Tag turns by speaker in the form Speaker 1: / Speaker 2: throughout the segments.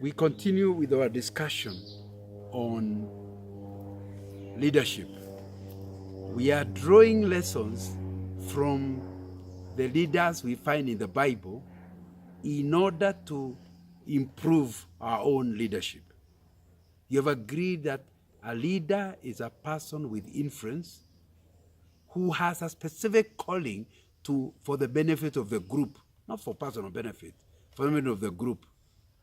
Speaker 1: We continue with our discussion on leadership. We are drawing lessons from the leaders we find in the Bible in order to improve our own leadership. You have agreed that a leader is a person with influence who has a specific calling for the benefit of the group, not for personal benefit, for the benefit of the group.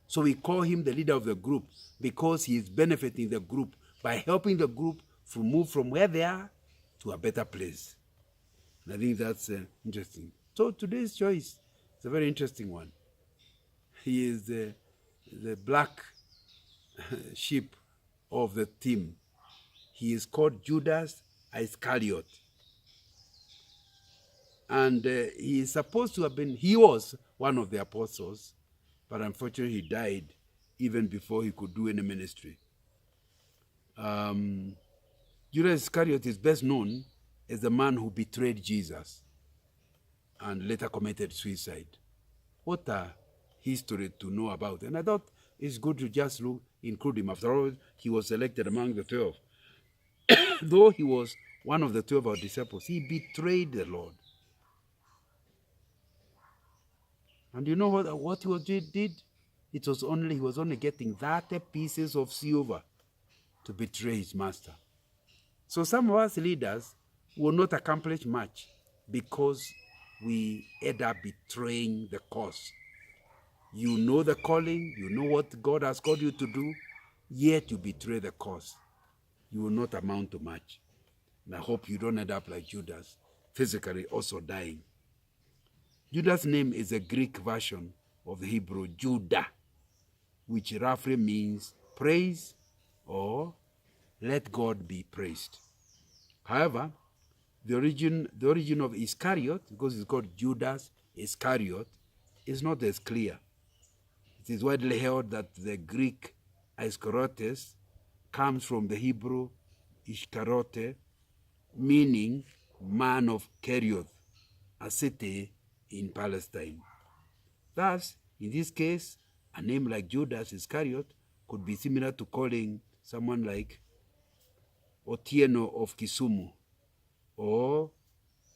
Speaker 1: So we call him the leader of the group because he is benefiting the group by helping the group to move from where they are to a better place. And I think that's interesting. So today's choice is a very interesting one. He is the black sheep of the team. He is called Judas Iscariot. And he is supposed to have been, he was one of the apostles, but unfortunately he died even before he could do any ministry. Judas Iscariot is best known as the man who betrayed Jesus and later committed suicide. What a history to know about. And I thought it's good to just include him. After all, he was selected among the 12. Though he was one of the 12 of our disciples, he betrayed the Lord. And you know what he did? He was only getting 30 pieces of silver to betray his master. So some of us leaders will not accomplish much because we end up betraying the cause. You know the calling, you know what God has called you to do, yet you betray the cause. You will not amount to much. And I hope you don't end up like Judas, physically also dying. Judas' name is a Greek version of the Hebrew Judah, which roughly means praise or let God be praised. However, the origin of Iscariot, because it's called Judas Iscariot, is not as clear. It is widely held that the Greek Iscariotes comes from the Hebrew Iscariote, meaning man of Kerioth, a city in Palestine. Thus, in this case, a name like Judas Iscariot could be similar to calling someone like Otieno of Kisumu or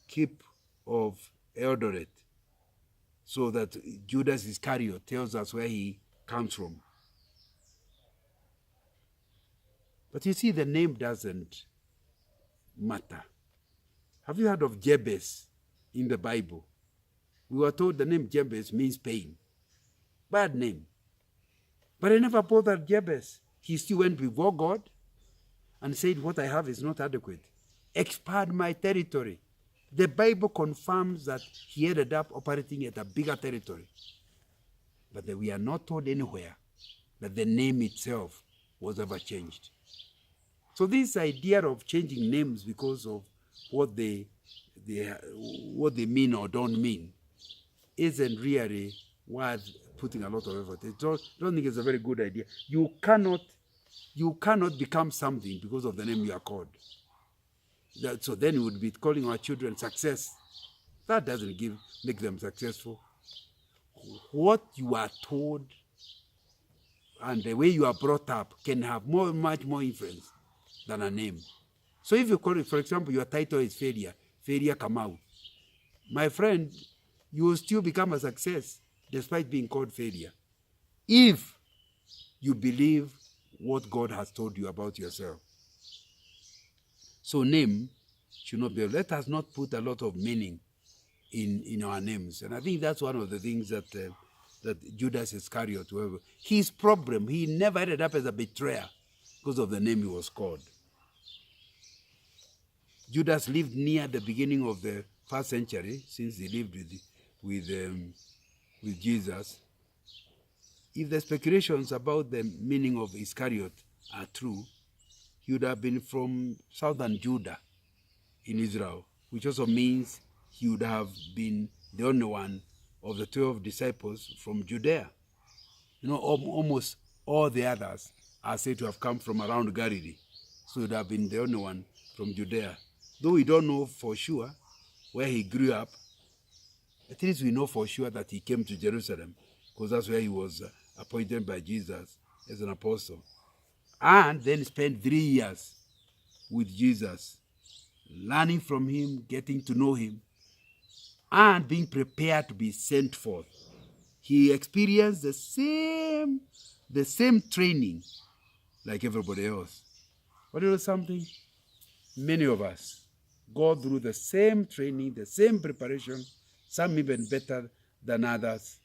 Speaker 1: Kip of Eldoret, so that Judas Iscariot tells us where he comes from. But you see, the name doesn't matter. Have you heard of Jabez in the Bible? We were told the name Jabez means pain. Bad name. But I never bothered Jabez. He still went before God and said, what I have is not adequate. Expand my territory. The Bible confirms that he ended up operating at a bigger territory. But we are not told anywhere that the name itself was ever changed. So this idea of changing names because of what they mean or don't mean isn't really worth putting a lot of effort. I don't think it's a very good idea. You cannot become something because of the name you are called. So then we would be calling our children success. That doesn't make them successful. What you are told and the way you are brought up can have much more influence than a name. So if you call it, for example, your title is Failure Kamau. My friend, you will still become a success despite being called failure, if you believe what God has told you about yourself. So name should not be, let us not put a lot of meaning in our names. And I think that's one of the things that Judas Iscariot, his problem, he never ended up as a betrayer because of the name he was called. Judas lived near the beginning of the first century, since he lived with Jesus. If the speculations about the meaning of Iscariot are true, he would have been from southern Judah in Israel, which also means he would have been the only one of the 12 disciples from Judea. You know, almost all the others are said to have come from around Galilee. So he would have been the only one from Judea. Though we don't know for sure where he grew up, at least we know for sure that he came to Jerusalem, because that's where he was appointed by Jesus as an apostle. And then spent 3 years with Jesus, learning from him, getting to know him, and being prepared to be sent forth. He experienced the same training like everybody else. But you know something? Many of us go through the same training, the same preparation, some even better than others.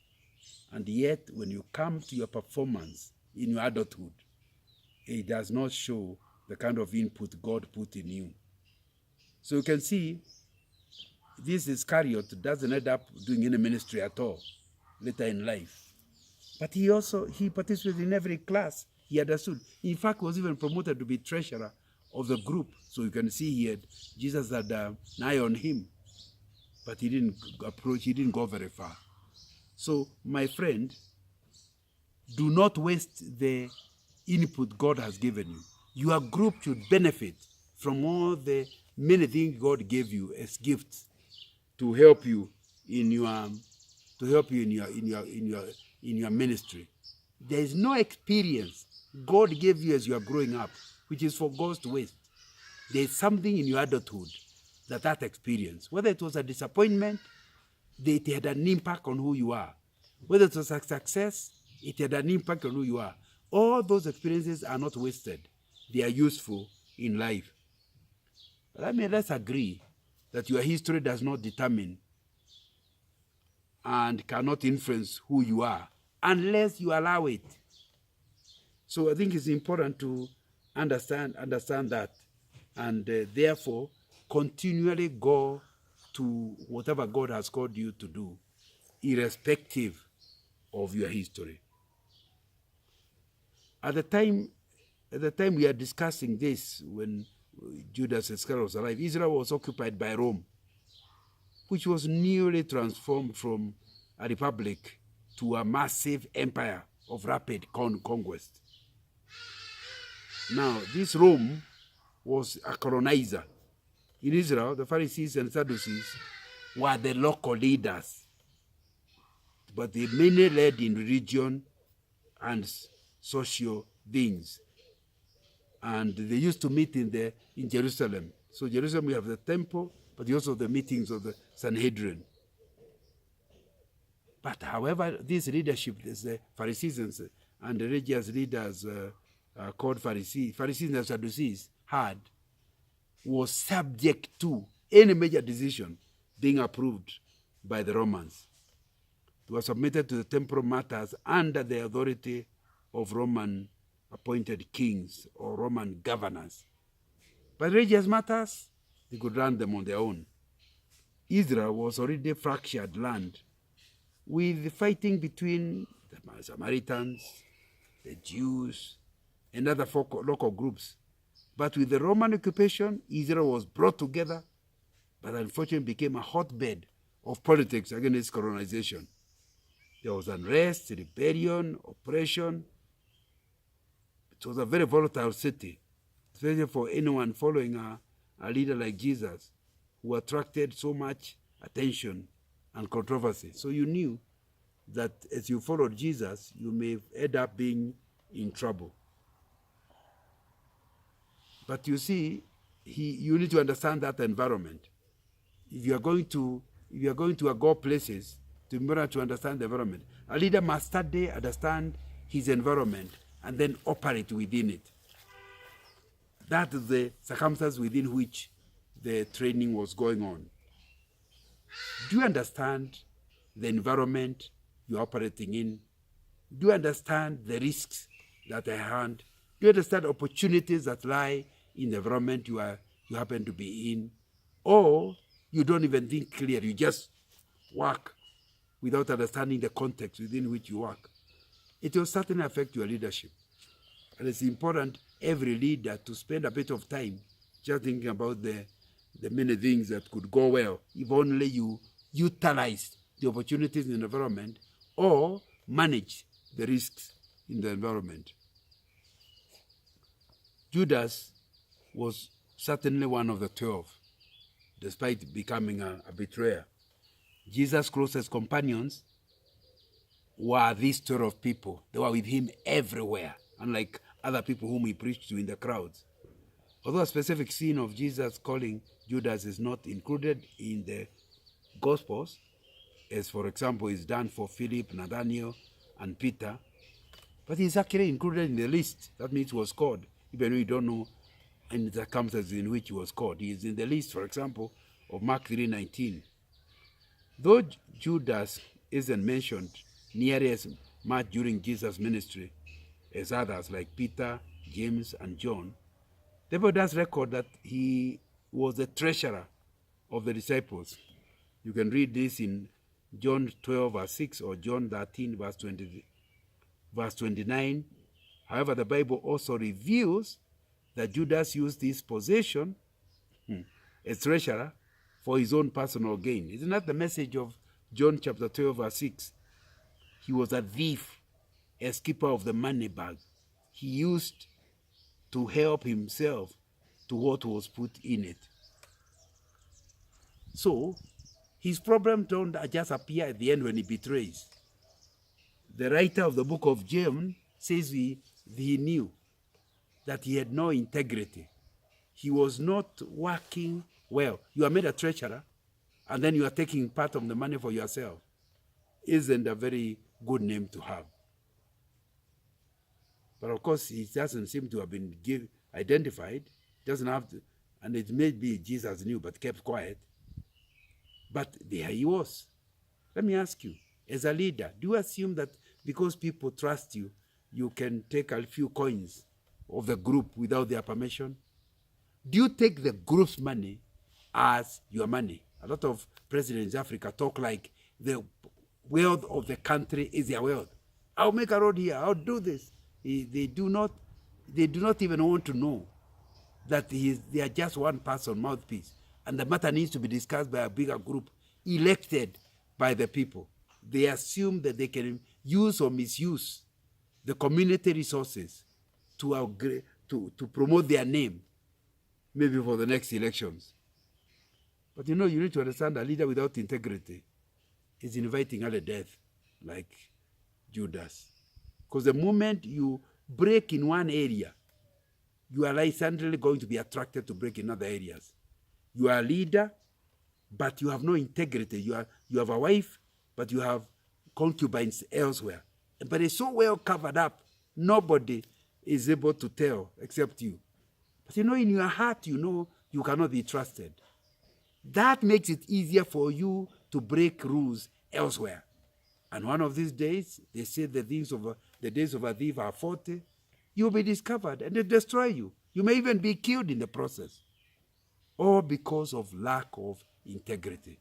Speaker 1: And yet, when you come to your performance in your adulthood, it does not show the kind of input God put in you. So you can see, this Iscariot doesn't end up doing any ministry at all later in life. But he participated in every class. He understood. In fact, was even promoted to be treasurer of the group. So you can see Jesus had an eye on him. But he didn't go very far. So, my friend, do not waste the input God has given you. Your group should benefit from all the many things God gave you as gifts to help you in your ministry. There is no experience God gave you as you are growing up, which is for God to waste. There is something in your adulthood that experience, whether it was a disappointment, it had an impact on who you are. Whether it was a success, it had an impact on who you are. All those experiences are not wasted. They are useful in life. But let's agree that your history does not determine and cannot influence who you are unless you allow it. So I think it's important to understand that, and therefore continually go to whatever God has called you to do, irrespective of your history. At the time we are discussing this, when Judas Iscariot was alive, Israel was occupied by Rome, which was newly transformed from a republic to a massive empire of rapid conquest. Now, this Rome was a colonizer. In Israel, the Pharisees and Sadducees were the local leaders, but they mainly led in religion and social things. And they used to meet in Jerusalem. So Jerusalem, we have the temple, but also the meetings of the Sanhedrin. But however, this leadership, the Pharisees and the religious leaders called Pharisees and Sadducees had, was subject to any major decision being approved by the Romans. They were submitted to the temporal matters under the authority of Roman appointed kings or Roman governors. But religious matters, they could run them on their own. Israel was already a fractured land, with fighting between the Samaritans, the Jews, and other local groups. But with the Roman occupation, Israel was brought together, but unfortunately became a hotbed of politics against colonization. There was unrest, rebellion, oppression. It was a very volatile city, especially for anyone following a leader like Jesus, who attracted so much attention and controversy. So you knew that as you followed Jesus, you may end up being in trouble. But you see, you need to understand that environment. If you are going to go places, to be able to understand the environment, a leader must study, understand his environment, and then operate within it. That is the circumstance within which the training was going on. Do you understand the environment you're operating in? Do you understand the risks that are at hand? Do you understand opportunities that lie in the environment you happen to be in? Or you don't even think clear, you just work without understanding the context within which you work. It will certainly affect your leadership. And it's important, every leader, to spend a bit of time just thinking about the many things that could go well if only you utilize the opportunities in the environment or manage the risks in the environment. Judas was certainly one of the 12, despite becoming a betrayer. Jesus' closest companions were this sort of people. They were with him everywhere, unlike other people whom he preached to in the crowds. Although a specific scene of Jesus calling Judas is not included in the Gospels, as for example is done for Philip, Nathaniel, and Peter, but he's actually included in the list. That means he was called, even though you don't know in the circumstances in which he was called. He is in the list, for example, of Mark 3:19. Though Judas isn't mentioned nearly as much during Jesus' ministry as others like Peter, James, and John, the Bible does record that he was the treasurer of the disciples. You can read this in John 12, verse 6, or John 13, verse 29. However, the Bible also reveals that Judas used this position as treasurer for his own personal gain. Isn't that the message of John chapter 12, verse 6? He was a thief, as keeper of the money bag. He used to help himself to what was put in it. So, his problem don't just appear at the end when he betrays. The writer of the book of James says he knew that he had no integrity. He was not working well. You are made a treasurer, and then you are taking part of the money for yourself. Isn't a very good name to have. But of course, he doesn't seem to have been identified. Doesn't have to, and it may be Jesus knew, but kept quiet. But there he was. Let me ask you, as a leader, do you assume that because people trust you, you can take a few coins of the group without their permission? Do you take the group's money as your money? A lot of presidents in Africa talk like the wealth of the country is their wealth. I'll make a road here. I'll do this. They do not even want to know that they are just one person mouthpiece, and the matter needs to be discussed by a bigger group elected by the people. They assume that they can use or misuse the community resources to promote their name, maybe for the next elections. But you need to understand a leader without integrity is inviting early death, like Judas. Because the moment you break in one area, you are suddenly going to be attracted to break in other areas. You are a leader, but you have no integrity. You have a wife, but you have concubines elsewhere. But it's so well covered up, nobody is able to tell except you. But in your heart, you cannot be trusted. That makes it easier for you to break rules elsewhere. And one of these days, they say the days of a thief are 40. You'll be discovered and they destroy you. You may even be killed in the process. All because of lack of integrity.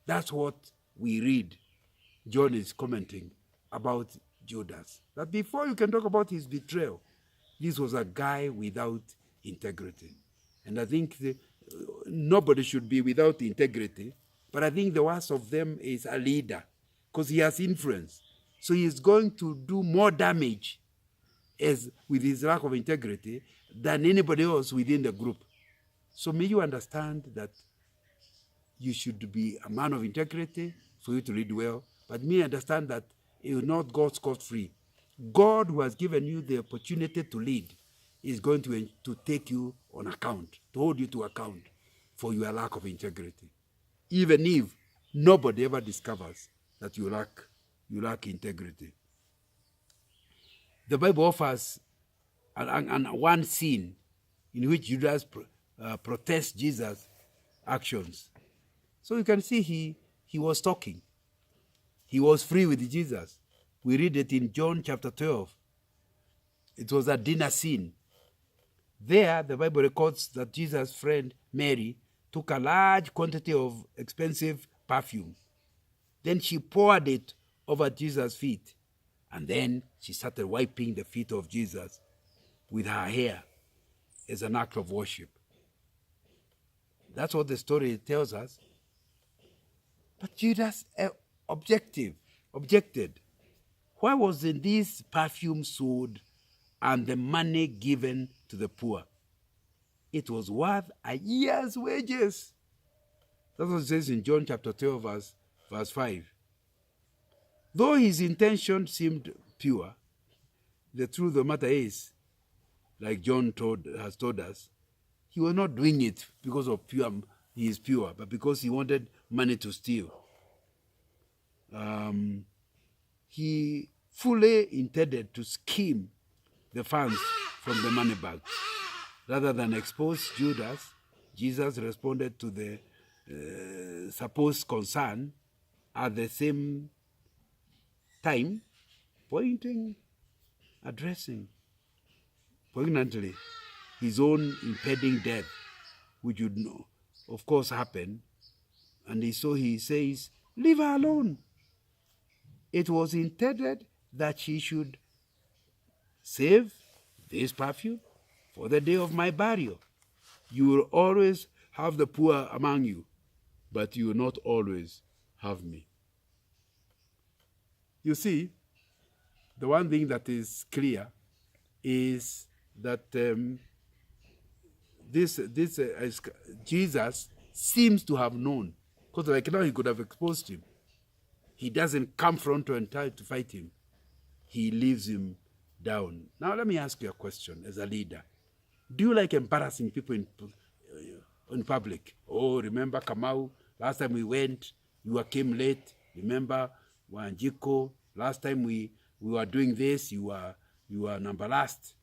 Speaker 1: That's what we read. John is commenting about Judas. That before you can talk about his betrayal, this was a guy without integrity. And I think nobody should be without integrity, but I think the worst of them is a leader, because he has influence. So he is going to do more damage with his lack of integrity than anybody else within the group. So may you understand that you should be a man of integrity for you to lead well, but may understand that it will not go scot-free. God, who has given you the opportunity to lead, is going to take you on account, to hold you to account for your lack of integrity, even if nobody ever discovers that you lack integrity. The Bible offers one scene in which Judas protests Jesus' actions. So you can see he was talking. He was free with Jesus. We read it in John chapter 12. It was a dinner scene. There, the Bible records that Jesus' friend Mary took a large quantity of expensive perfume. Then she poured it over Jesus' feet. And then she started wiping the feet of Jesus with her hair as an act of worship. That's what the story tells us. But Judas objected. Why wasn't this perfume sold and the money given to the poor? It was worth a year's wages. That's what it says in John chapter 12, verse 5. Though his intention seemed pure, the truth of the matter is, like John has told us, he was not doing it because of he is pure, but because he wanted money to steal. He fully intended to scheme the funds from the money bag. Rather than expose Judas, Jesus responded to the supposed concern at the same time, addressing poignantly his own impending death, which would, of course, happen. And so he says, leave her alone. It was intended that she should save this perfume for the day of my burial. You will always have the poor among you, but you will not always have me. You see, the one thing that is clear is that Jesus seems to have known, because like now he could have exposed him. He doesn't come front and try to fight him. He leaves him down. Now let me ask you a question as a leader. Do you like embarrassing people in public? Oh, remember Kamau? Last time we went, you came late. Remember Wanjiko? Last time we were doing this, you were number last.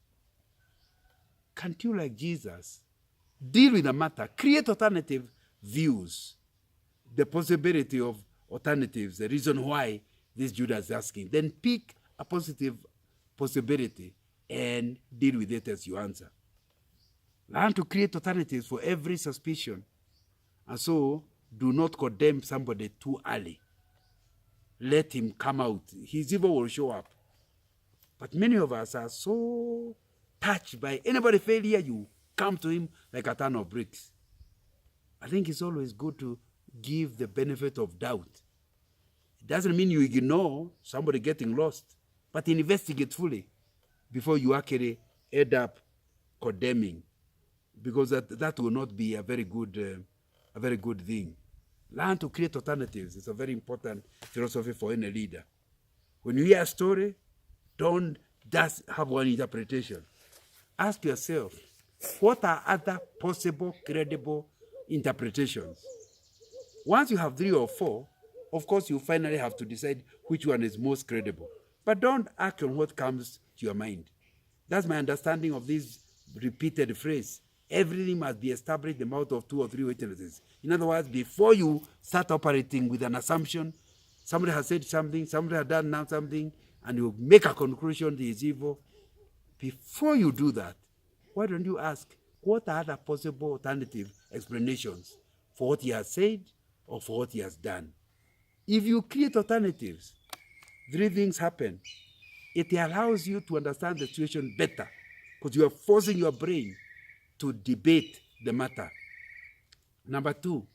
Speaker 1: Can't you, like Jesus, deal with the matter? Create alternative views. The possibility of alternatives, the reason why this Judas is asking. Then pick a positive possibility and deal with it as you answer. Learn to create alternatives for every suspicion. And so, do not condemn somebody too early. Let him come out. His evil will show up. But many of us are so touched by anybody failure, you come to him like a ton of bricks. I think it's always good to give the benefit of doubt. It doesn't mean you ignore somebody getting lost, but investigate fully before you actually end up condemning, because that will not be a very good thing. Learn to create alternatives. It's a very important philosophy for any leader. When you hear a story, don't just have one interpretation. Ask yourself, what are other possible, credible interpretations? Once you have 3 or 4, of course, you finally have to decide which one is most credible. But don't act on what comes to your mind. That's my understanding of this repeated phrase. Everything must be established in the mouth of 2 or 3 witnesses. In other words, before you start operating with an assumption, somebody has said something, somebody has done now something, and you make a conclusion that is evil. Before you do that, why don't you ask, what are the possible alternative explanations for what he has said or for what he has done? If you create alternatives, 3 things happen. It allows you to understand the situation better, because you are forcing your brain to debate the matter. Number 2,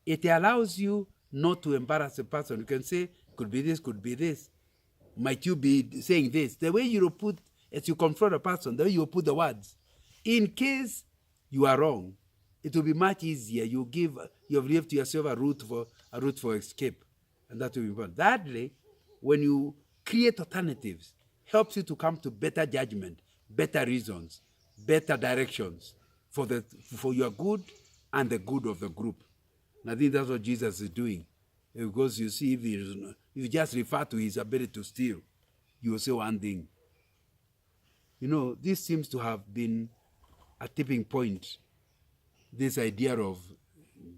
Speaker 1: it allows you not to embarrass a person. You can say, could be this, could be this. Might you be saying this? The way you put, as you confront a person, the way you put the words. In case you are wrong, it will be much easier. You have left yourself a route for escape, and that will be important. Thirdly, when you create alternatives, helps you to come to better judgment, better reasons, better directions for your good and the good of the group. And I think that's what Jesus is doing. Because you see, if you just refer to his ability to steal, you will say one thing. You know, this seems to have been a tipping point, this idea of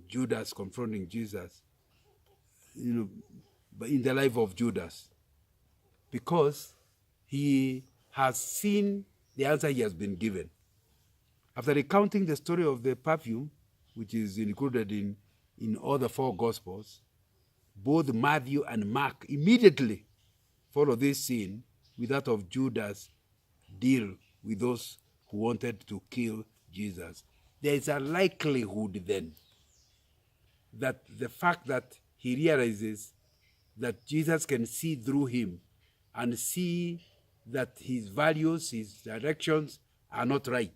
Speaker 1: Judas confronting Jesus, but in the life of Judas, because he has seen the answer he has been given. After recounting the story of the perfume, which is included in all the 4 Gospels, both Matthew and Mark immediately follow this scene with that of Judas' deal with those who wanted to kill Jesus. There is a likelihood then that the fact that he realizes that Jesus can see through him and see that his values, his directions are not right,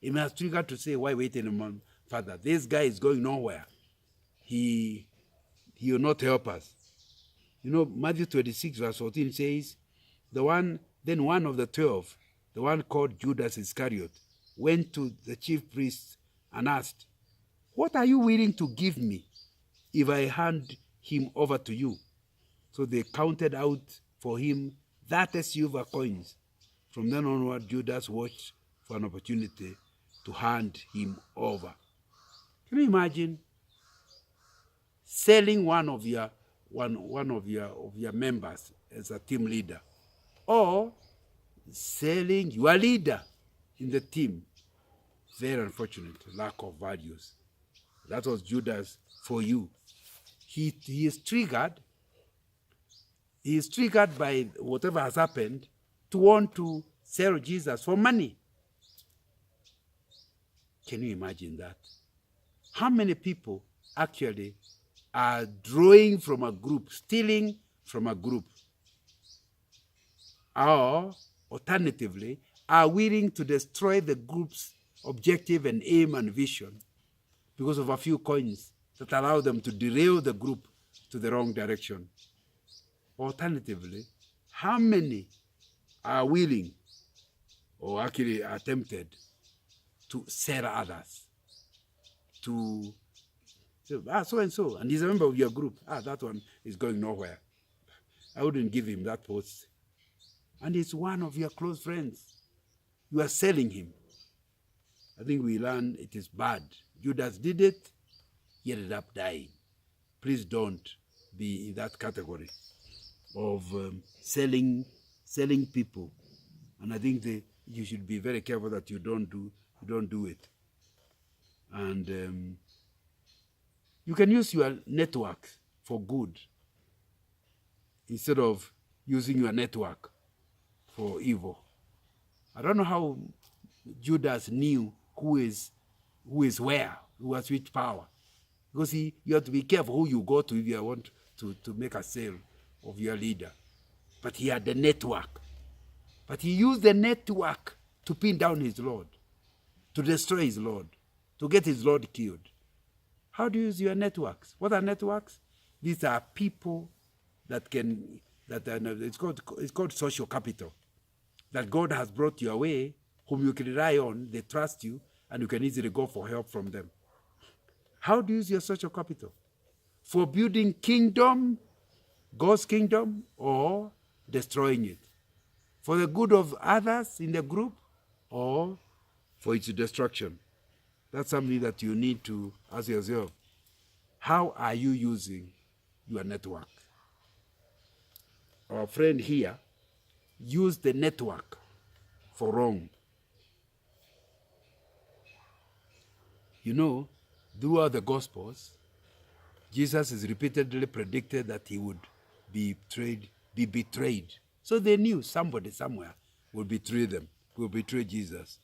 Speaker 1: it must trigger to say, why wait any month further? This guy is going nowhere. He will not help us. You know, Matthew 26 verse 14 says, then one of the 12, the one called Judas Iscariot, went to the chief priests and asked, "What are you willing to give me if I hand him over to you?" So they counted out for him 30 silver coins. From then onward, Judas watched for an opportunity to hand him over. Can you imagine selling one of your members as a team leader, or selling your leader in the team? Very unfortunate lack of values. That was Judas for you. He is triggered. He is triggered by whatever has happened to want to sell Jesus for money. Can you imagine that? How many people actually are drawing from a group, stealing from a group, or alternatively are willing to destroy the group's objective and aim and vision because of a few coins that allow them to derail the group to the wrong direction? Alternatively, how many are willing or actually are tempted to sell others, to say, so and so, and he's a member of your group, that one is going nowhere, I wouldn't give him that post. And it's one of your close friends. You are selling him. I think we learn it is bad. Judas did it, he ended up dying. Please don't be in that category of selling people. And I think you should be very careful that you don't do it. And you can use your network for good instead of using your network for evil. I don't know how Judas knew who is where, who has which power. Because you have to be careful who you go to if you want to make a sale of your leader. But he had the network. But he used the network to pin down his Lord, to destroy his Lord, to get his Lord killed. How do you use your networks? What are networks? These are people it's called social capital, that God has brought your way, whom you can rely on, they trust you, and you can easily go for help from them. How do you use your social capital? For building kingdom, God's kingdom, or destroying it? For the good of others in the group, or for its destruction? That's something that you need to ask yourself. How are you using your network? Our friend here used the network for wrong. You know, throughout the Gospels, Jesus is repeatedly predicted that he would be betrayed. So they knew somebody somewhere would betray them, will betray Jesus.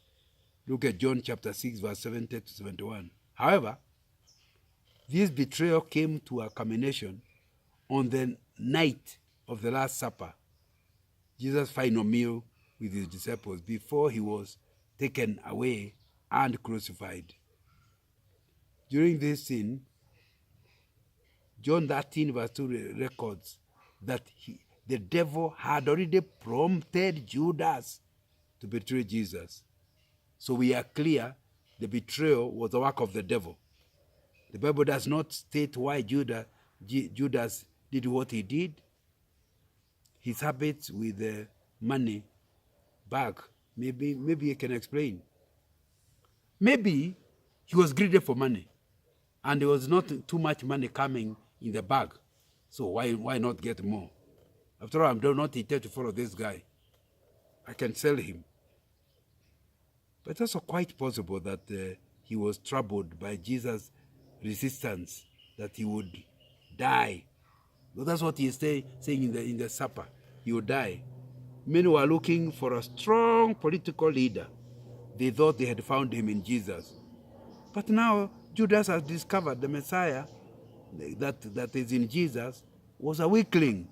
Speaker 1: Look at John chapter 6, verse 70 to 71. However, this betrayal came to a culmination on the night of the Last Supper, Jesus' final meal with his disciples, before he was taken away and crucified. During this scene, John 13, verse 2 records that the devil had already prompted Judas to betray Jesus. So we are clear the betrayal was the work of the devil. The Bible does not state why Judas did what he did. His habits with the money bag, maybe you can explain. Maybe he was greedy for money, and there was not too much money coming in the bag. So why not get more? After all, I'm not intended to follow this guy. I can sell him. But it's also quite possible that he was troubled by Jesus' resistance, that he would die. But that's what he is saying in the supper. He would die. Many were looking for a strong political leader. They thought they had found him in Jesus. But now Judas has discovered the Messiah that is in Jesus was a weakling,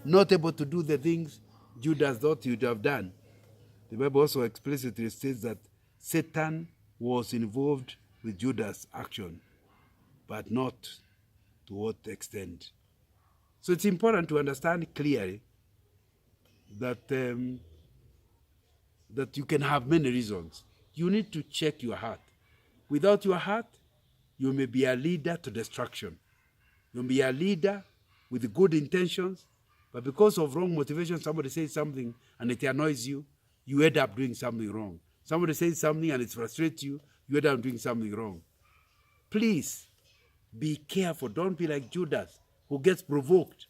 Speaker 1: not able to do the things Judas thought he would have done. The Bible also explicitly states that Satan was involved with Judas' action, but not to what extent. So it's important to understand clearly that that you can have many reasons. You need to check your heart. Without your heart, you may be a leader to destruction. You may be a leader with good intentions, but because of wrong motivation, somebody says something and it annoys you, you end up doing something wrong. Somebody says something and it frustrates you, you end up doing something wrong. Please be careful. Don't be like Judas, who gets provoked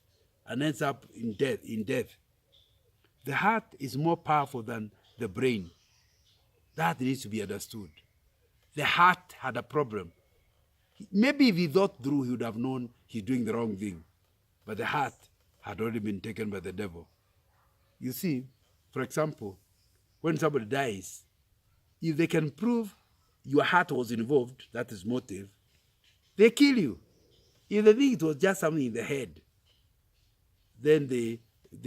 Speaker 1: and ends up in death. The heart is more powerful than the brain. That needs to be understood. The heart had a problem. Maybe if he thought through, he would have known he's doing the wrong thing. But the heart had already been taken by the devil. You see, for example, when somebody dies, if they can prove your heart was involved, that is motive, they kill you. If they think it was just something in the head, then they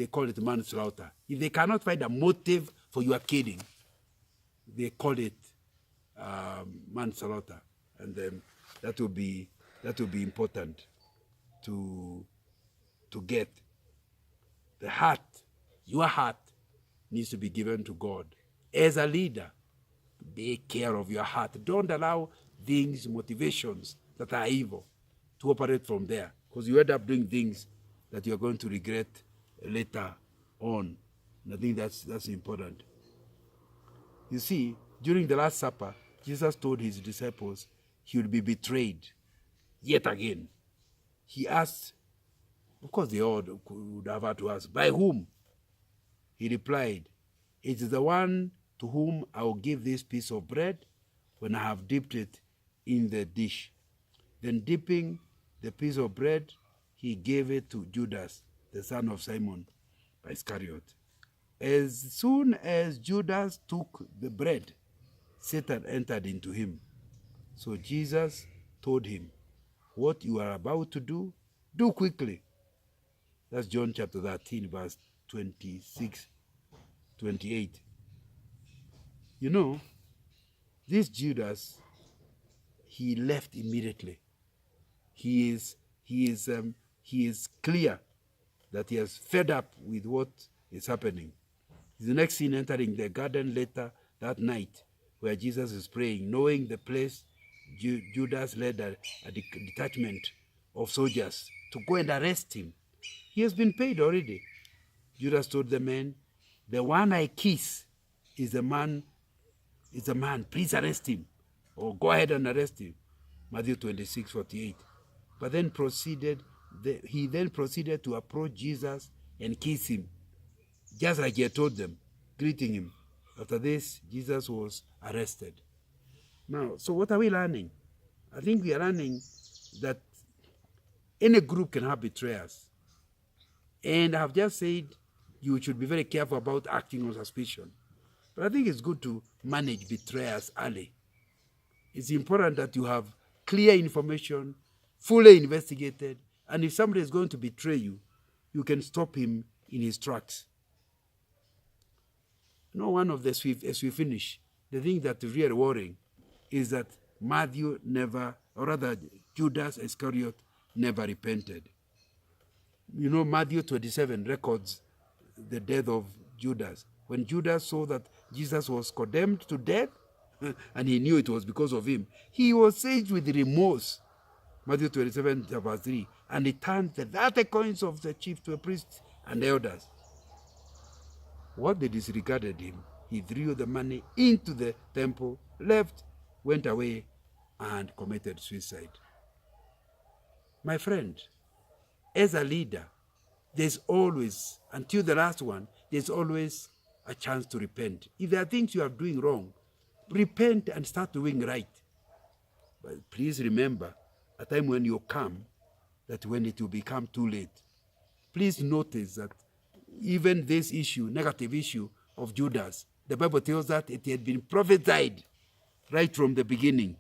Speaker 1: call it manslaughter. If they cannot find a motive for your killing, they call it manslaughter. And then that will be important to get. The heart, your heart, needs to be given to God. As a leader, take care of your heart. Don't allow things, motivations that are evil to operate from there, because you end up doing things that you're going to regret later on. And I think that's important. You see, during the Last Supper, Jesus told his disciples he would be betrayed yet again. He asked, of course they all would have had to ask, by whom? He replied, it is the one to whom I will give this piece of bread when I have dipped it in the dish. Then dipping the piece of bread, he gave it to Judas, the son of Simon Iscariot. As soon as Judas took the bread, Satan entered into him. So Jesus told him, what you are about to do, do quickly. That's John chapter 13, verse 26, 28. You know, this Judas, he left immediately. He is clear that he has fed up with what is happening. The next scene, entering the garden later that night, where Jesus is praying, knowing the place, Judas led a detachment of soldiers to go and arrest him. He has been paid already. Judas told the men, the one I kiss is a man. Please arrest him, or go ahead and arrest him. Matthew 26:48. But then he then proceeded to approach Jesus and kiss him, just like he had told them, greeting him. After this, Jesus was arrested. Now, so what are we learning? I think we are learning that any group can have betrayers. And I have just said you should be very careful about acting on suspicion. But I think it's good to manage betrayers early. It's important that you have clear information, fully investigated, and if somebody is going to betray you, you can stop him in his tracks. You know, one of the, as we finish, the thing that is really worrying is that Judas Iscariot never repented. You know, Matthew 27 records the death of Judas. When Judas saw that Jesus was condemned to death, and he knew it was because of him, he was seized with remorse. Matthew 27, verse 3. And he turned the 30 coins of the chief priests and elders. What they disregarded him, he threw the money into the temple, left, went away, and committed suicide. My friend, as a leader, there's always, until the last one, there's always a chance to repent. If there are things you are doing wrong, repent and start doing right. But please remember, a time when you come, that when it will become too late. Please notice that even this issue, negative issue of Judas, the Bible tells that it had been prophesied right from the beginning.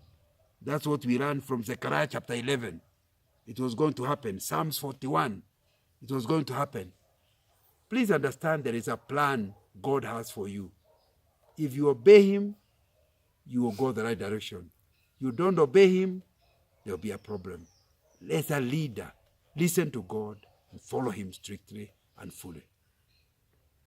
Speaker 1: That's what we learn from Zechariah chapter 11. It was going to happen. Psalms 41, it was going to happen. Please understand there is a plan God has for you. If you obey him, you will go the right direction. You don't obey him, there will be a problem. As a leader, listen to God, and follow him strictly and fully.